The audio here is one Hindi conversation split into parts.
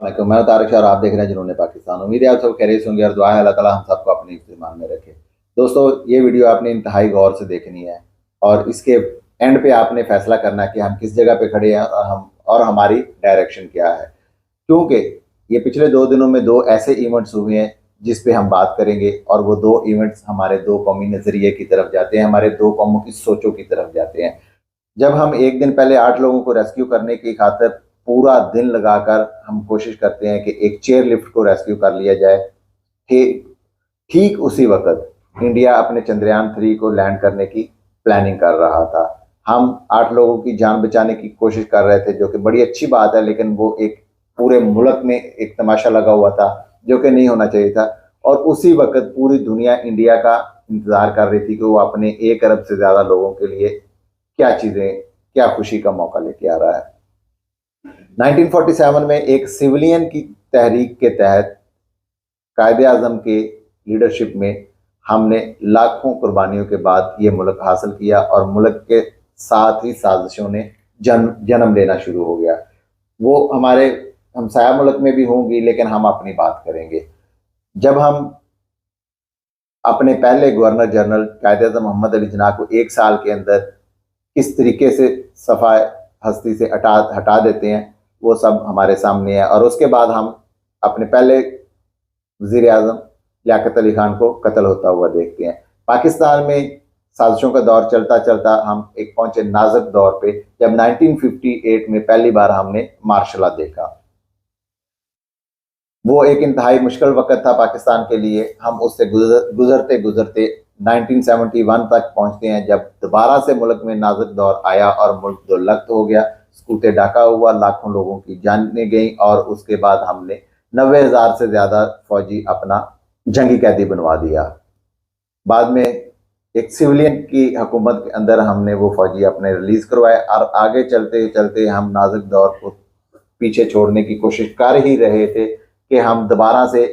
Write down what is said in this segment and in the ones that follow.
मैं तारिक शाह और आप देख रहे हैं जुनून पाकिस्तान। उम्मीद है आप सब खैरियत से होंगे और दुआ है अल्लाह ताला हम सबको अपने ईमान में रखे। दोस्तों, ये वीडियो आपने इंतहाई गौर से देखनी है और इसके एंड पे आपने फैसला करना है कि हम किस जगह पे खड़े हैं और हमारी डायरेक्शन क्या है। क्योंकि ये पिछले 2 दिनों में 2 ऐसे इवेंट्स हुए हैं जिस पे हम बात करेंगे और वो 2 इवेंट्स हमारे 2 कौमी नज़रिए की तरफ जाते हैं, हमारे 2 कौमों की सोचों की तरफ जाते हैं। जब हम एक दिन पहले 8 लोगों को रेस्क्यू करने की खातिर पूरा दिन लगाकर हम कोशिश करते हैं कि एक चेयर लिफ्ट को रेस्क्यू कर लिया जाए, ठीक ठीक उसी वक्त इंडिया अपने चंद्रयान 3 को लैंड करने की प्लानिंग कर रहा था। हम 8 लोगों की जान बचाने की कोशिश कर रहे थे, जो कि बड़ी अच्छी बात है, लेकिन वो एक पूरे मुल्क में एक तमाशा लगा हुआ था जो कि नहीं होना चाहिए था। और उसी वक्त पूरी दुनिया इंडिया का इंतजार कर रही थी कि वो अपने 1 अरब से ज्यादा लोगों के लिए क्या खुशी का मौका लेके आ रहा है। 1947 में एक सिविलियन की तहरीक के तहत कायदे आजम के लीडरशिप में हमने लाखों कुर्बानियों के बाद ये मुल्क हासिल किया और मुल्क के साथ ही साजिशों ने जन्म लेना शुरू हो गया। वो हमारे हमसाया मुल्क में भी होंगी, लेकिन हम अपनी बात करेंगे। जब हम अपने पहले गवर्नर जनरल कायदे आजम मोहम्मद अली जिन्ना को 1 साल के अंदर किस तरीके से सफाई हस्ती से हटा देते हैं, वो सब हमारे सामने है। और उसके बाद हम अपने पहले वज़ीर आज़म लियाकत अली खान को कत्ल होता हुआ देखते हैं। पाकिस्तान में साजिशों का दौर चलता चलता हम एक पहुंचे नाजुक दौर पे, जब 1958 में पहली बार हमने मार्शल लॉ देखा। वो एक इंतहाई मुश्किल वक्त था पाकिस्तान के लिए। हम उससे गुजरते गुजरते 1971 तक पहुंचते हैं, जब दोबारा से मुल्क में नाजुक दौर आया और मुल्क दो लख्त हो गया, सकूते डाका हुआ, लाखों लोगों की जानें गई और उसके बाद हमने 90,000 से ज़्यादा फौजी अपना जंगी कैदी बनवा दिया। बाद में एक सिविलियन की हुकूमत के अंदर हमने वो फौजी अपने रिलीज़ करवाए और आगे चलते चलते हम नाजुक दौर को पीछे छोड़ने की कोशिश कर ही रहे थे कि हम दोबारा से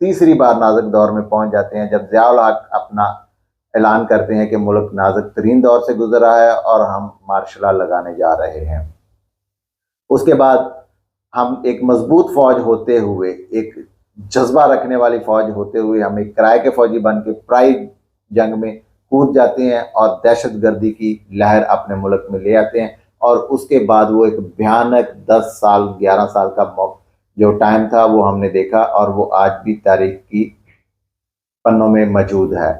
तीसरी बार नाजुक दौर में पहुंच जाते हैं, जब ज़िया उल हक अपना ऐलान करते हैं कि मुल्क नाजुक तरीन दौर से गुजर रहा है और हम मार्शल लॉ लगाने जा रहे हैं। उसके बाद हम एक मजबूत फौज होते हुए, एक जज्बा रखने वाली फौज होते हुए, हम एक किराए के फौजी बन के प्राइड जंग में कूद जाते हैं और दहशत गर्दी की लहर अपने मुल्क में ले आते हैं। और उसके बाद वो एक भयानक 10 साल 11 साल का जो टाइम था वो हमने देखा और वो आज भी तारीख की पन्नों में मौजूद है।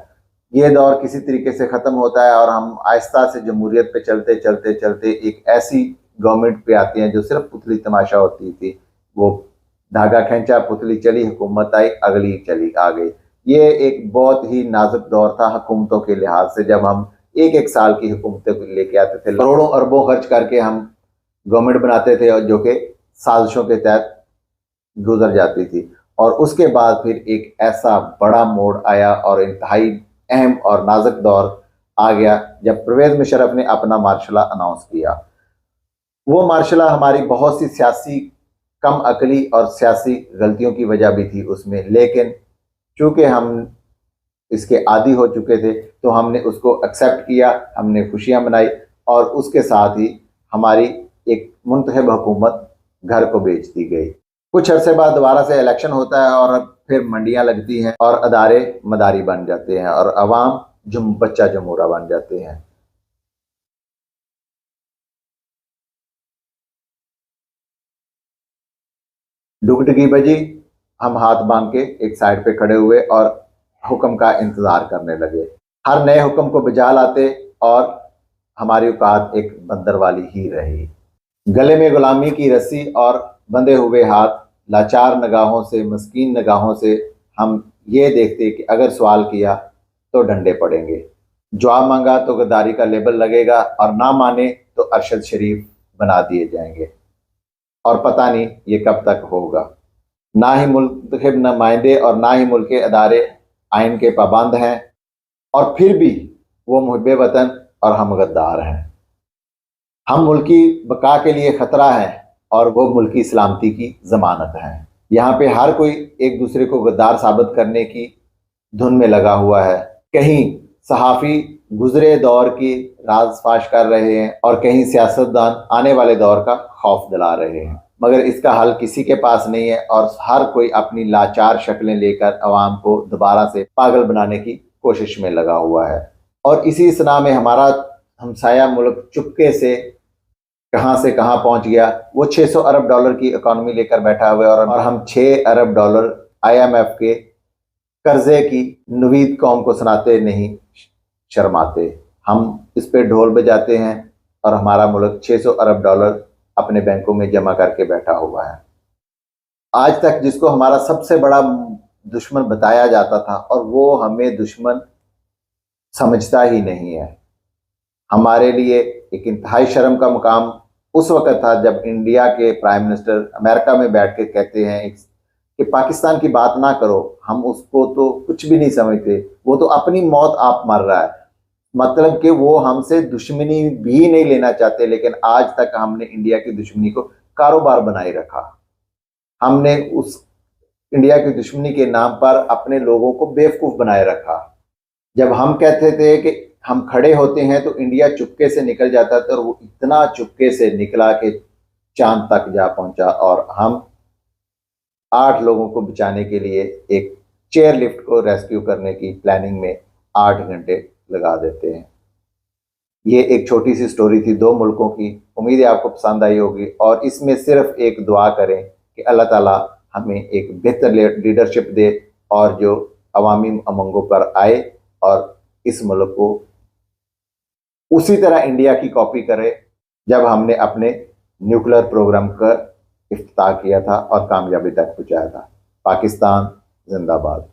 ये दौर किसी तरीके से ख़त्म होता है और हम आहिस्ता से जमहूरियत पे चलते चलते चलते एक ऐसी गवर्नमेंट पे आते हैं जो सिर्फ पुतली तमाशा होती थी। वो धागा खींचा, पुतली चली, हुकूमत आई, अगली चली आ गई। ये एक बहुत ही नाजुक दौर था हुकूमतों के लिहाज से, जब हम एक एक साल की हुकूमतें लेके आते थे, करोड़ों अरबों खर्च करके हम गवर्नमेंट बनाते थे और जो कि साजिशों के तहत गुजर जाती थी। और उसके बाद फिर एक ऐसा बड़ा मोड़ आया और इंतहाई अहम और नाजुक दौर आ गया जब परवेज मुशर्रफ ने अपना मार्शल लॉ अनाउंस किया। वो मार्शल लॉ हमारी बहुत सी सियासी कम अकली और सियासी गलतियों की वजह भी थी उसमें, लेकिन चूंकि हम इसके आदी हो चुके थे तो हमने उसको एक्सेप्ट किया, हमने खुशियां मनाई और उसके साथ ही हमारी एक मुंतखब हुकूमत घर को बेच दी गई। कुछ अरसे बाद दोबारा से इलेक्शन होता है और फिर मंडियां लगती हैं और अदारे मदारी बन जाते हैं और अवाम बच्चा जमूरा बन जाते हैं। डुगडगी बजी, हम हाथ बांध के एक साइड पे खड़े हुए और हुक्म का इंतजार करने लगे। हर नए हुक्म को बजा लाते और हमारी औकात एक बंदर वाली ही रही। गले में गुलामी की रस्सी और बंधे हुए हाथ, लाचार निगाहों से, मस्कीन निगाहों से हम ये देखते कि अगर सवाल किया तो डंडे पड़ेंगे, जवाब मांगा तो गद्दारी का लेबल लगेगा और ना माने तो अरशद शरीफ बना दिए जाएंगे। और पता नहीं ये कब तक होगा। ना ही मुल्तखब नुमाइंदे और ना ही मुल्क के अदारे आइन के पाबंद हैं और फिर भी वो मुहब्बे वतन और हम गद्दार हैं। हम मुल्की बका के लिए खतरा है और वो मुल्की सलामती की जमानत है। यहाँ पे हर कोई एक दूसरे को गद्दार साबित करने की धुन में लगा हुआ है। कहीं सहाफ़ी गुजरे दौर की राज फाश कर रहे हैं और कहीं सियासतदान आने वाले दौर का खौफ दिला रहे हैं, मगर इसका हल किसी के पास नहीं है और हर कोई अपनी लाचार शक्लें लेकर अवाम को दोबारा से पागल बनाने की कोशिश में लगा हुआ है। और इसी सना में हमारा हमसाया मुल्क चुपके से कहां पहुंच गया। वो 600 अरब डॉलर की इकोनॉमी लेकर बैठा हुआ है और हम 6 अरब डॉलर IMF के कर्जे की नवीद कौम को सुनाते नहीं शर्माते। हम इस पे ढोल बजाते हैं और हमारा मुल्क 600 अरब डॉलर अपने बैंकों में जमा करके बैठा हुआ है। आज तक जिसको हमारा सबसे बड़ा दुश्मन बताया जाता था और वो हमें दुश्मन समझता ही नहीं है। हमारे लिए एक इंतहाई शर्म का मुकाम उस वक्त था जब इंडिया के प्राइम मिनिस्टर अमेरिका में बैठ के कहते हैं कि पाकिस्तान की बात ना करो, हम उसको तो कुछ भी नहीं समझते, वो तो अपनी मौत आप मर रहा है। मतलब कि वो हमसे दुश्मनी भी नहीं लेना चाहते, लेकिन आज तक हमने इंडिया की दुश्मनी को कारोबार बनाए रखा। हमने उस इंडिया की दुश्मनी के नाम पर अपने लोगों को बेवकूफ़ बनाए रखा। जब हम कहते थे कि हम खड़े होते हैं तो इंडिया चुपके से निकल जाता था, और वो इतना चुपके से निकला कि चांद तक जा पहुंचा। और हम 8 लोगों को बचाने के लिए एक चेयर लिफ्ट को रेस्क्यू करने की प्लानिंग में 8 घंटे लगा देते हैं। ये एक छोटी सी स्टोरी थी 2 मुल्कों की। उम्मीद है आपको पसंद आई होगी और इसमें सिर्फ एक दुआ करें कि अल्लाह ताला हमें एक बेहतर लीडरशिप दे और जो अवामी उमंगों पर आए और इस मुल्क को उसी तरह इंडिया की कॉपी करे जब हमने अपने न्यूक्लियर प्रोग्राम का इफ्तिताह किया था और कामयाबी तक पहुंचाया था। पाकिस्तान जिंदाबाद।